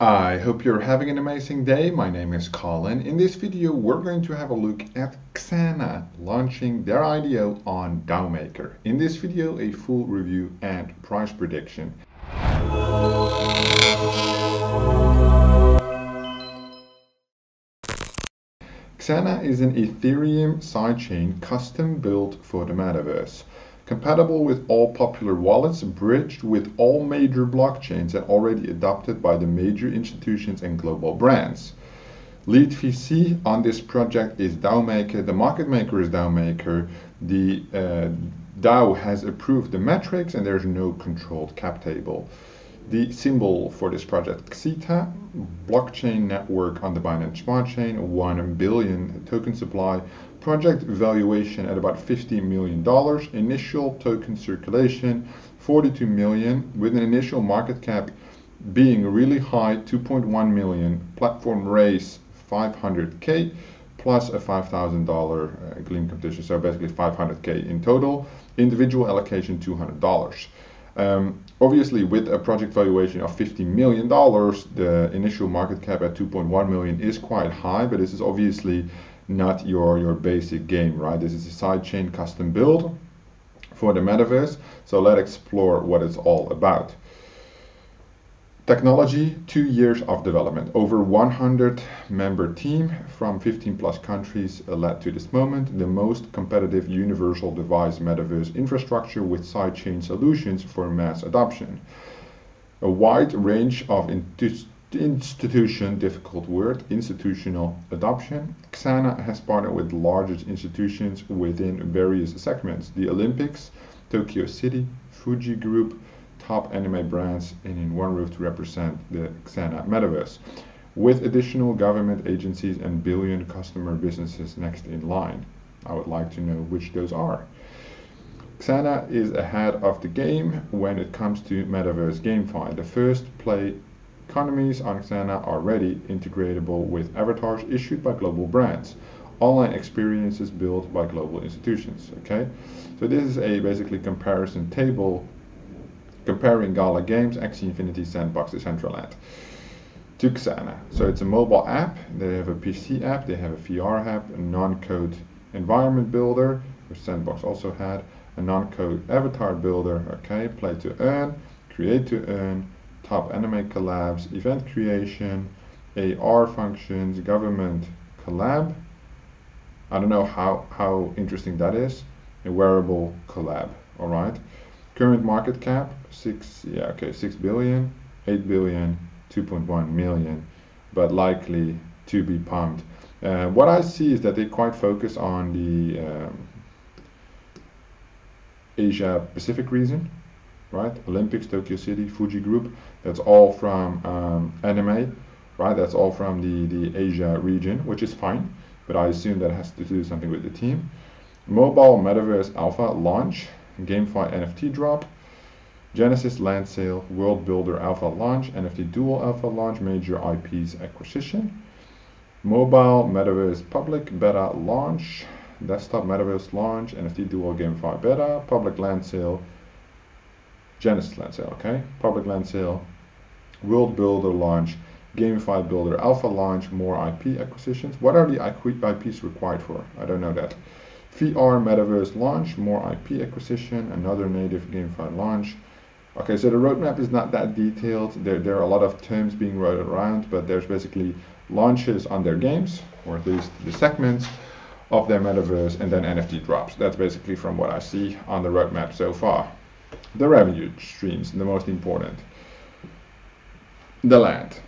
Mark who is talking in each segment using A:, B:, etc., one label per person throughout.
A: I hope you're having an amazing day. My name is Colin. In this video, we're going to have a look at XANA launching their IDO on DaoMaker. In this video, a full review and price prediction. XANA is an Ethereum Sidechain custom built for the Metaverse. Compatible with all popular wallets, bridged with all major blockchains and already adopted by the major institutions and global brands. Lead VC on this project is DaoMaker, the market maker is DaoMaker, the DAO has approved the metrics and there's no controlled cap table. The symbol for this project, XANA, blockchain network on the Binance Smart Chain, 1 billion token supply, project valuation at about $50 million, initial token circulation 42 million, with an initial market cap being really high, 2.1 million, platform raise 500k, plus a $5,000 Gleam competition, so basically 500k in total, individual allocation $200. Obviously, with a project valuation of $50 million, the initial market cap at 2.1 million is quite high, but this is obviously not your basic game, right? This is a sidechain custom build for the Metaverse, so let's explore what it's all about. Technology, 2 years of development, over 100 member team from 15 plus countries led to this moment, the most competitive universal device Metaverse infrastructure with sidechain solutions for mass adoption. A wide range of institutional adoption. XANA has partnered with the largest institutions within various segments, the Olympics, Tokyo City, Fuji Group, top anime brands, and in one roof to represent the XANA Metaverse, with additional government agencies and billion customer businesses next in line. I would like to know which those are. XANA is ahead of the game when it comes to Metaverse GameFi. The first play economies on XANA are already integratable with avatars issued by global brands, online experiences built by global institutions. Okay, so this is a basically comparison table comparing Gala Games, Axie Infinity, Sandbox, Decentraland to XANA. So it's a mobile app, they have a PC app, they have a VR app, a non-code environment builder, which Sandbox also had, a non-code avatar builder, okay, play to earn, create to earn, top anime collabs, event creation, AR functions, government collab. I don't know how interesting that is. A wearable collab, all right. Current market cap, 6 billion, 8 billion, 2.1 million, but likely to be pumped. What I see is that they quite focus on the Asia Pacific region, right? Olympics, Tokyo City, Fuji Group, that's all from anime, right? That's all from the Asia region, which is fine, but I assume that has to do something with the team. Mobile Metaverse Alpha launch, GameFi NFT drop, Genesis land sale, World Builder Alpha launch, NFT Dual Alpha launch, major IPs acquisition, Mobile Metaverse public beta launch, Desktop Metaverse launch, NFT Dual GameFi beta, public land sale, Genesis land sale, okay, public land sale, World Builder launch, GameFi Builder Alpha launch, more IP acquisitions. What are the IPs required for? I don't know that. VR Metaverse launch, more IP acquisition, another native GameFi launch. Okay, so the roadmap is not that detailed. There are a lot of terms being wrote around, but there's basically launches on their games, or at least the segments of their Metaverse, and then NFT drops. That's basically from what I see on the roadmap so far. The revenue streams, the most important. The land.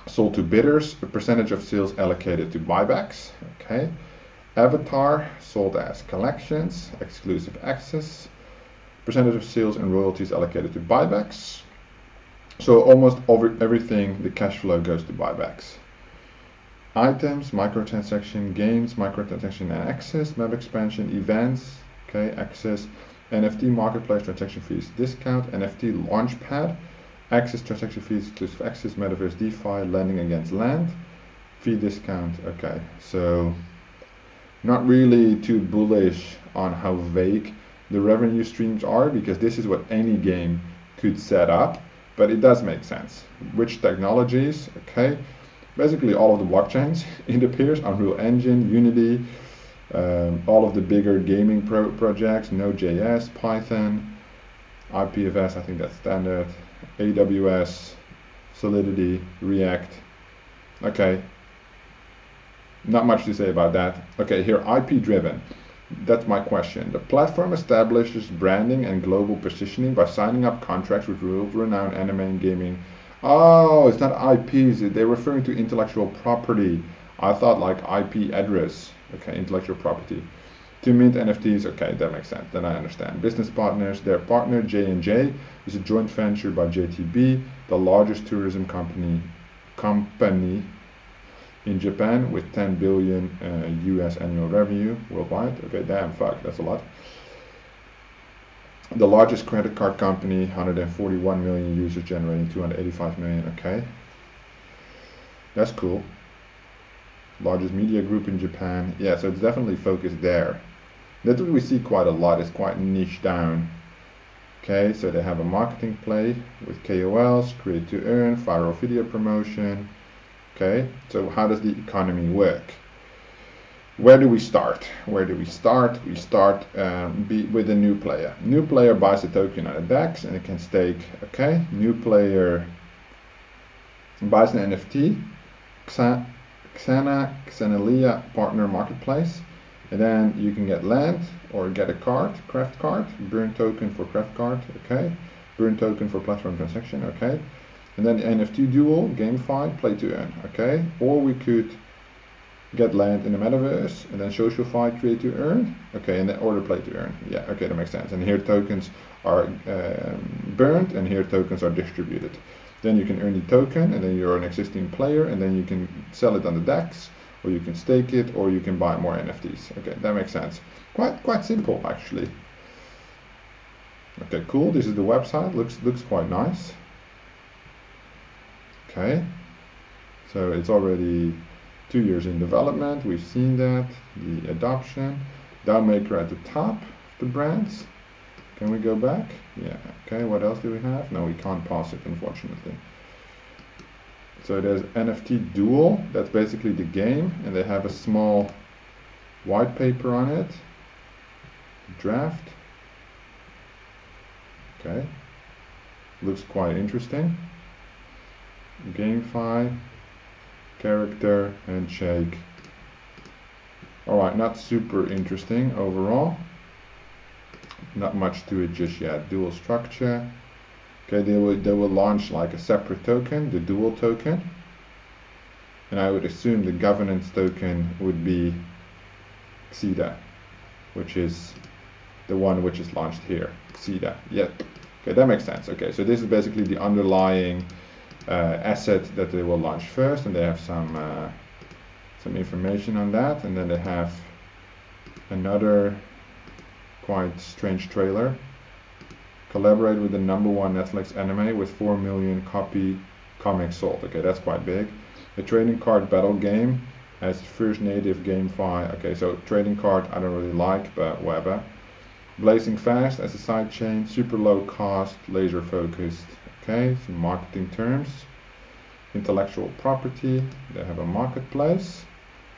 A: Sold to bidders, a percentage of sales allocated to buybacks. Okay. Avatar sold as collections, exclusive access, percentage of sales and royalties allocated to buybacks. So almost everything, the cash flow goes to buybacks. Items, microtransaction, games, microtransaction and access, map expansion, events, okay, access, NFT marketplace, transaction fees, discount, NFT Launchpad, access, transaction fees, exclusive access, Metaverse DeFi, lending against land, fee discount. Okay, so not really too bullish on how vague the revenue streams are, because this is what any game could set up. but it does make sense. Which technologies? Okay, basically all of the blockchains, it appears, Unreal Engine, Unity, all of the bigger gaming projects, Node.js, Python, IPFS, I think that's standard, AWS, Solidity, React. Okay, not much to say about that. Okay, here, IP driven. That's my question. The platform establishes branding and global positioning by signing up contracts with world-renowned anime and gaming. Oh, it's not IPs. They're referring to intellectual property. I thought like IP address. Okay, intellectual property. To mint NFTs. Okay, that makes sense. Then I understand. Business partners. Their partner J&J is a joint venture by JTB, the largest tourism company in Japan with 10 billion US annual revenue worldwide. Okay, damn, fuck, that's a lot. The largest credit card company, 141 million users generating 285 million. Okay, that's cool. Largest media group in Japan. Yeah, so it's definitely focused there. That's what we see quite a lot. It's quite niche down. Okay, so they have a marketing play with KOLs, create to earn, viral video promotion. Okay, so how does the economy work? Where do we start? We start with a new player. New player buys a token on a DEX and it can stake. Okay, new player buys an NFT, XANA partner marketplace, and then you can get land or get a card, craft card, burn token for craft card. Okay, burn token for platform transaction. Okay. And then the NFT dual, GameFi, play to earn, okay? Or we could get land in the Metaverse and then socialify, create to earn, okay? And then order play to earn, yeah, okay, that makes sense. And here tokens are burned and here tokens are distributed. Then you can earn the token and then you're an existing player and then you can sell it on the DEX or you can stake it or you can buy more NFTs. Okay, that makes sense. Quite simple actually. Okay, cool, this is the website, looks quite nice. Okay, so it's already 2 years in development. We've seen that, the adoption. DaoMaker at the top of the brands. Can we go back? Yeah, okay, what else do we have? No, we can't pause it, unfortunately. So there's NFT Duel, that's basically the game, and they have a small white paper on it. Draft. Okay, looks quite interesting. GameFi, character, handshake. Alright, not super interesting overall. Not much to it just yet. Dual structure. Okay, they will launch like a separate token, the dual token. And I would assume the governance token would be XANA, which is the one which is launched here. XANA. Yep. Okay, that makes sense. Okay, so this is basically the underlying asset that they will launch first, and they have some information on that, and then they have another quite strange trailer. Collaborate with the #1 Netflix anime with 4 million copy comics sold. Okay, that's quite big. The trading card battle game as first native GameFi. Okay, so trading card I don't really like, but whatever. Blazing fast as a sidechain, super low cost, laser focused. Okay, some marketing terms. Intellectual property, they have a marketplace.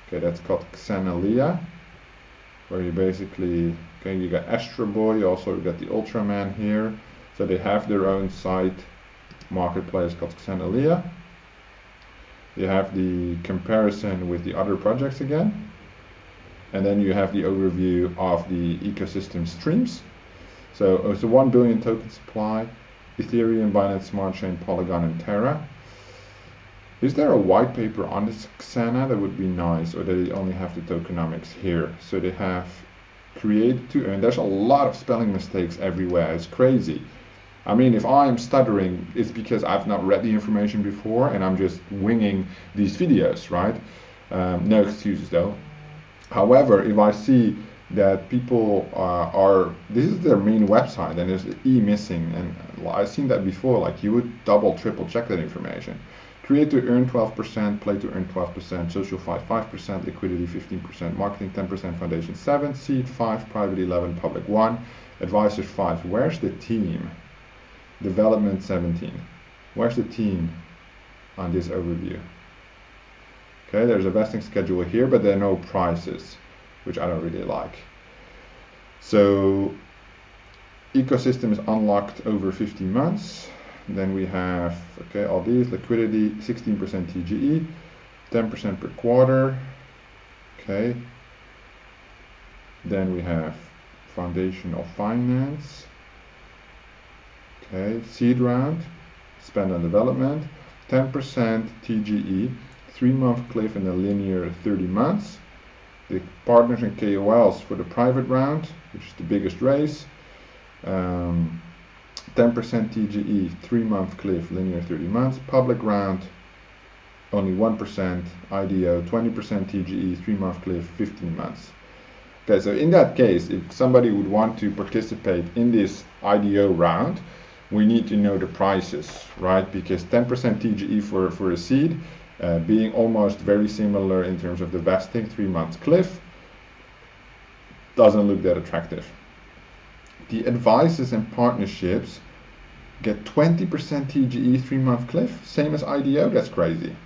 A: Okay, that's called XANA, where you basically, okay, you got Astro Boy, you also got the Ultraman here. So they have their own site marketplace called XANA. You have the comparison with the other projects again. And then you have the overview of the ecosystem streams. So it's a 1 billion token supply. Ethereum, Binance Smart Chain, Polygon, and Terra. Is there a white paper on this XANA? That would be nice, or do they only have the tokenomics here? So they have create to earn. There's a lot of spelling mistakes everywhere. It's crazy. I mean, if I'm stuttering, it's because I've not read the information before and I'm just winging these videos, right? No excuses though. However, if I see that people this is their main website and there's the E missing, and I've seen that before, like you would double, triple check that information. Create to earn 12%, play to earn 12%, social 5%, liquidity 15%, marketing 10%, foundation 7, seed 5, private 11, public 1, advisors 5. Where's the team? Development 17. Where's the team on this overview? Okay, there's a vesting schedule here, but there are no prices, which I don't really like. So ecosystem is unlocked over 15 months. Then we have, okay, all these, liquidity, 16% TGE, 10% per quarter. Okay. Then we have foundational finance. Okay, seed round, spend on development, 10% TGE, 3-month cliff in a linear 30 months. The partners and KOLs for the private round, which is the biggest raise. 10% TGE, 3-month cliff, linear 30 months. Public round, only 1%. IDO, 20% TGE, 3-month cliff, 15 months. Okay, so in that case, if somebody would want to participate in this IDO round, we need to know the prices, right? Because 10% TGE for a seed, being almost very similar in terms of the vesting 3-month cliff, doesn't look that attractive. The advisors and partnerships get 20% TGE 3-month cliff, same as IDO. That's crazy.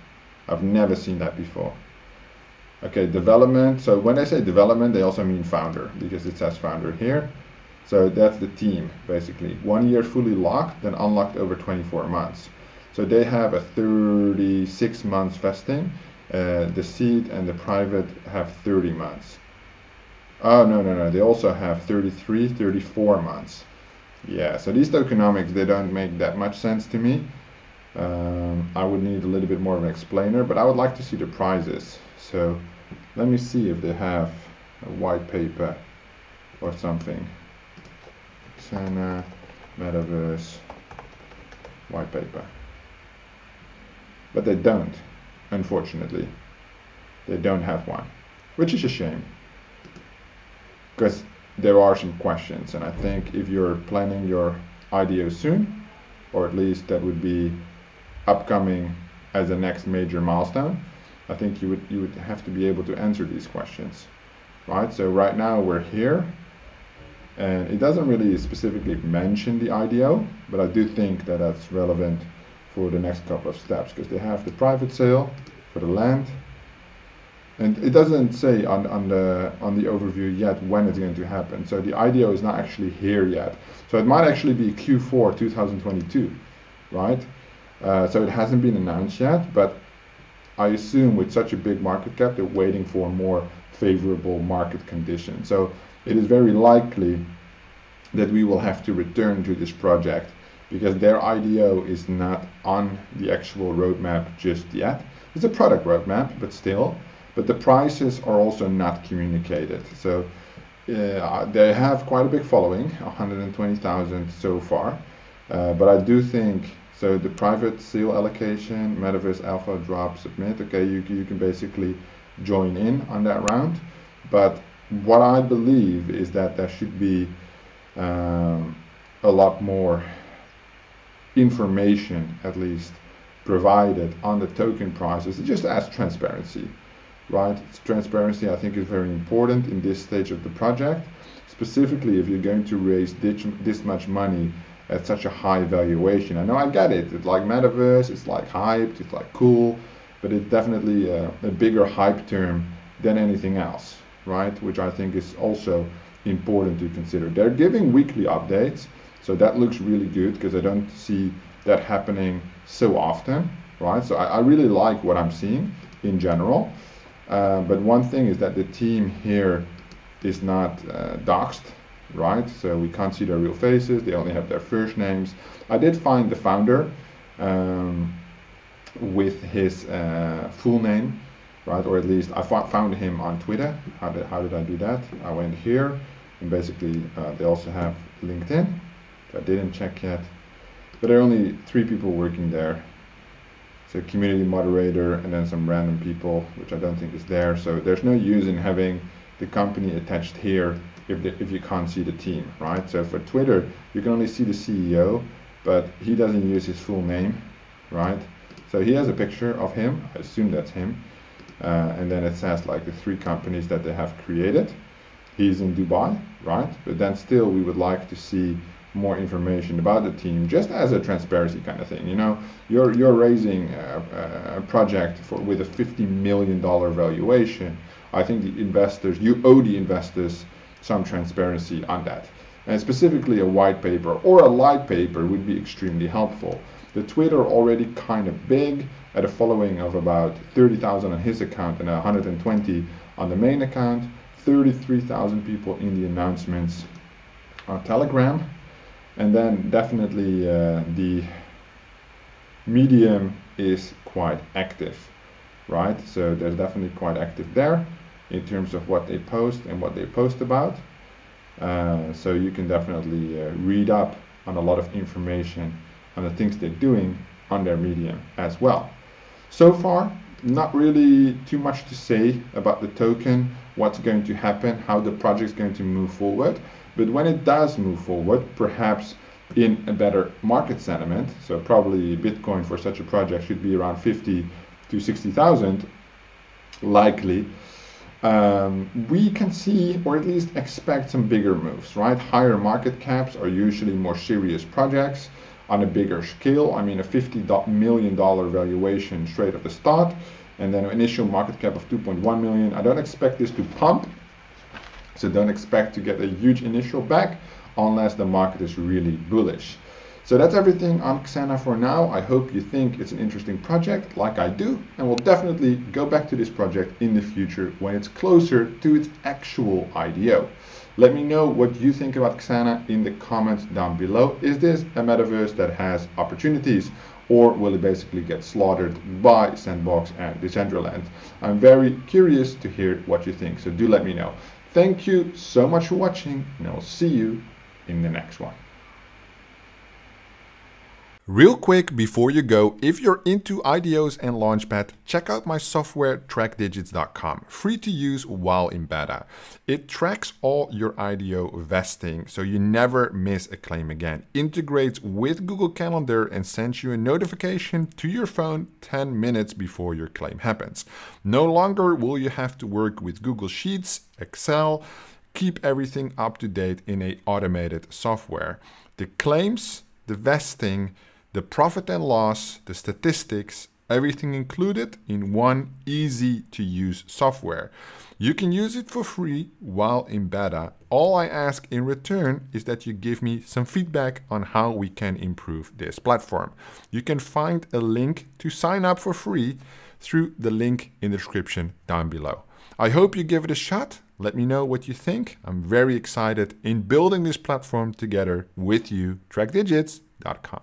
A: I've never seen that before. Okay, development. So when I say development, they also mean founder, because it says founder here. So that's the team, basically. 1 year fully locked, then unlocked over 24 months. So they have a 36 months vesting. The seed and the private have 30 months. Oh, no. They also have 33, 34 months. Yeah, so these tokenomics, they don't make that much sense to me. I would need a little bit more of an explainer, but I would like to see the prices. So let me see if they have a white paper or something. XANA Metaverse white paper. But they don't, unfortunately. They don't have one, which is a shame, because there are some questions, and I think if you're planning your IDO soon, or at least that would be upcoming as a next major milestone, I think you would have to be able to answer these questions, right? So right now we're here, and it doesn't really specifically mention the IDO, but I do think that that's relevant for the next couple of steps, because they have the private sale for the land, and it doesn't say on the overview yet when it's going to happen. So the IDO is not actually here yet. So it might actually be Q4 2022, right? So it hasn't been announced yet, but I assume with such a big market cap, they're waiting for more favorable market conditions. So it is very likely that we will have to return to this project, because their IDO is not on the actual roadmap just yet. It's a product roadmap, but still. But the prices are also not communicated. So they have quite a big following, 120,000 so far. But I do think, so the private sale allocation, Metaverse Alpha drop, submit, okay, you can basically join in on that round. But what I believe is that there should be a lot more information, at least, provided on the token prices, just as transparency, right? Transparency, I think, is very important in this stage of the project, specifically if you're going to raise this much money at such a high valuation. I know, I get it. It's like Metaverse, it's like hyped, it's like cool, but it's definitely a bigger hype term than anything else, right? Which I think is also important to consider. They're giving weekly updates, so that looks really good, because I don't see that happening so often, right? So I really like what I'm seeing in general. But one thing is that the team here is not doxed, right? So we can't see their real faces. They only have their first names. I did find the founder with his full name, right? Or at least I found him on Twitter. How did I do that? I went here, and basically they also have LinkedIn. I didn't check yet, but there are only 3 people working there. So community moderator and then some random people, which I don't think is there. So there's no use in having the company attached here if you can't see the team, right? So for Twitter, you can only see the CEO, but he doesn't use his full name, right? So he has a picture of him. I assume that's him. And then it says like the 3 companies that they have created. He's in Dubai, right? But then still we would like to see more information about the team, just as a transparency kind of thing. You know, you're raising a project with a $50 million valuation. I think the investors, you owe the investors some transparency on that. And specifically a white paper or a light paper would be extremely helpful. The Twitter already kind of big, at a following of about 30,000 on his account and 120 on the main account, 33,000 people in the announcements on Telegram. And then definitely the Medium is quite active, right? So there's definitely quite active there in terms of what they post and what they post about. So you can definitely read up on a lot of information on the things they're doing on their Medium as well. So far, not really too much to say about the token, what's going to happen, how the project's going to move forward. But when it does move forward, perhaps in a better market sentiment, so probably Bitcoin for such a project should be around 50 to 60,000, likely, we can see, or at least expect, some bigger moves, right? Higher market caps are usually more serious projects on a bigger scale. I mean, a $50 million valuation straight at the start, and then an initial market cap of 2.1 million. I don't expect this to pump, so don't expect to get a huge initial back unless the market is really bullish. So that's everything on XANA for now. I hope you think it's an interesting project, like I do, and we'll definitely go back to this project in the future when it's closer to its actual IDO. Let me know what you think about XANA in the comments down below. Is this a metaverse that has opportunities, or will it basically get slaughtered by Sandbox and Decentraland? I'm very curious to hear what you think, so do let me know. Thank you so much for watching, and I'll see you in the next one.
B: Real quick before you go, if you're into IDOs and Launchpad, check out my software trackdigits.com, free to use while in beta. It tracks all your IDO vesting so you never miss a claim again, integrates with Google Calendar and sends you a notification to your phone 10 minutes before your claim happens. No longer will you have to work with Google Sheets, Excel, keep everything up to date in an automated software. The claims, the vesting, the profit and loss, the statistics, everything included in one easy to use software. You can use it for free while in beta. All I ask in return is that you give me some feedback on how we can improve this platform. You can find a link to sign up for free through the link in the description down below. I hope you give it a shot. Let me know what you think. I'm very excited in building this platform together with you, trackdigits.com.